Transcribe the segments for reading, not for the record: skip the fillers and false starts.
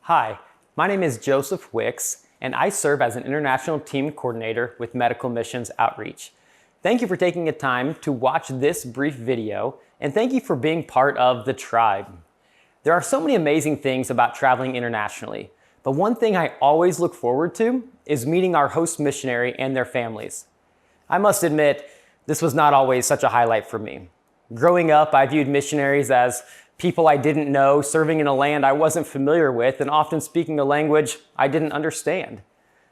Hi, my name is Joseph Wicks, and I serve as an international team coordinator with Medical Missions Outreach. Thank you for taking the time to watch this brief video, and thank you for being part of the tribe. There are so many amazing things about traveling internationally, but one thing I always look forward to is meeting our host missionary and their families. I must admit, this was not always such a highlight for me. Growing up, I viewed missionaries as people I didn't know, serving in a land I wasn't familiar with, and often speaking a language I didn't understand.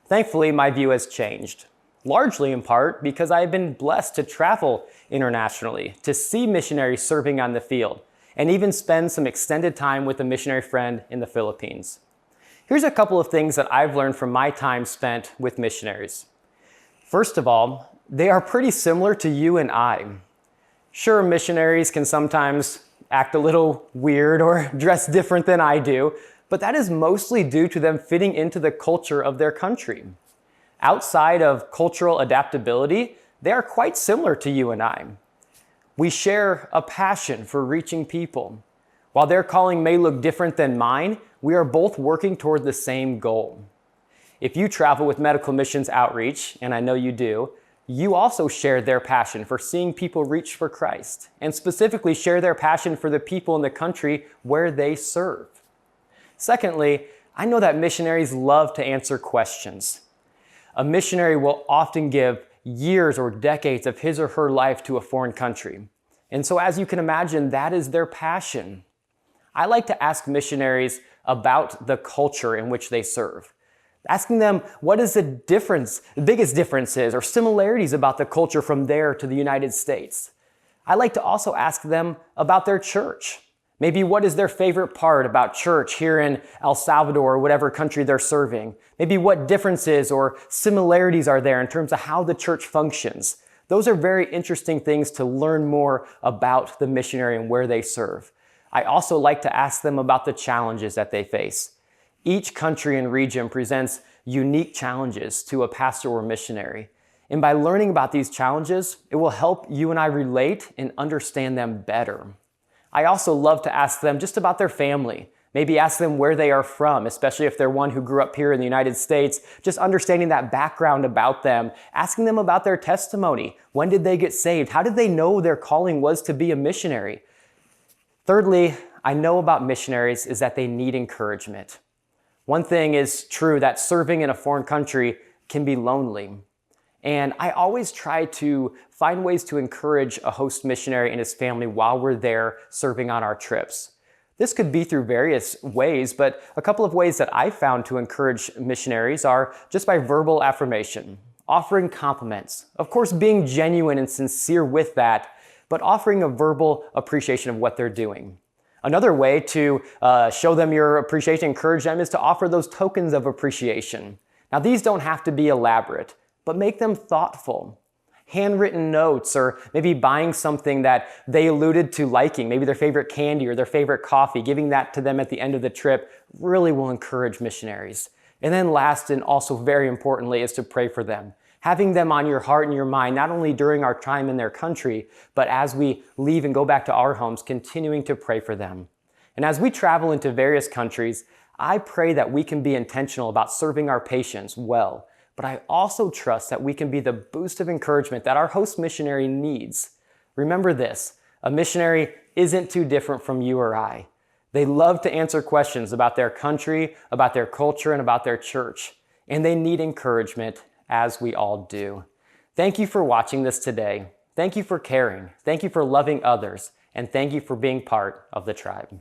Thankfully, my view has changed, largely in part because I have been blessed to travel internationally, to see missionaries serving on the field, and even spend some extended time with a missionary friend in the Philippines. Here's a couple of things that I've learned from my time spent with missionaries. First of all, they are pretty similar to you and I. Sure, missionaries can sometimes act a little weird or dress different than I do, but that is mostly due to them fitting into the culture of their country. Outside of cultural adaptability, they are quite similar to you and I. We share a passion for reaching people. While their calling may look different than mine, we are both working toward the same goal. If you travel with Medical Missions Outreach, and I know you do, you also share their passion for seeing people reach for Christ, and specifically share their passion for the people in the country where they serve. Secondly, I know that missionaries love to answer questions. A missionary will often give years or decades of his or her life to a foreign country. And so as you can imagine, that is their passion. I like to ask missionaries about the culture in which they serve. Asking them what is the biggest differences or similarities about the culture from there to the United States. I like to also ask them about their church. Maybe what is their favorite part about church here in El Salvador or whatever country they're serving. Maybe what differences or similarities are there in terms of how the church functions. Those are very interesting things to learn more about the missionary and where they serve. I also like to ask them about the challenges that they face. Each country and region presents unique challenges to a pastor or missionary. And by learning about these challenges, it will help you and I relate and understand them better. I also love to ask them just about their family. Maybe ask them where they are from, especially if they're one who grew up here in the United States, just understanding that background about them, asking them about their testimony. When did they get saved? How did they know their calling was to be a missionary? Thirdly, I know about missionaries is that they need encouragement. One thing is true, that serving in a foreign country can be lonely. And I always try to find ways to encourage a host missionary and his family while we're there serving on our trips. This could be through various ways, but a couple of ways that I've found to encourage missionaries are just by verbal affirmation, offering compliments, of course being genuine and sincere with that, but offering a verbal appreciation of what they're doing. Another way to show them your appreciation, encourage them, is to offer those tokens of appreciation. Now, these don't have to be elaborate, but make them thoughtful. Handwritten notes, or maybe buying something that they alluded to liking, maybe their favorite candy or their favorite coffee, giving that to them at the end of the trip really will encourage missionaries. And then last, and also very importantly, is to pray for them. Having them on your heart and your mind, not only during our time in their country, but as we leave and go back to our homes, continuing to pray for them. And as we travel into various countries, I pray that we can be intentional about serving our patients well, but I also trust that we can be the boost of encouragement that our host missionary needs. Remember this, a missionary isn't too different from you or I. They love to answer questions about their country, about their culture, and about their church, and they need encouragement, as we all do. Thank you for watching this today. Thank you for caring. Thank you for loving others. And thank you for being part of the tribe.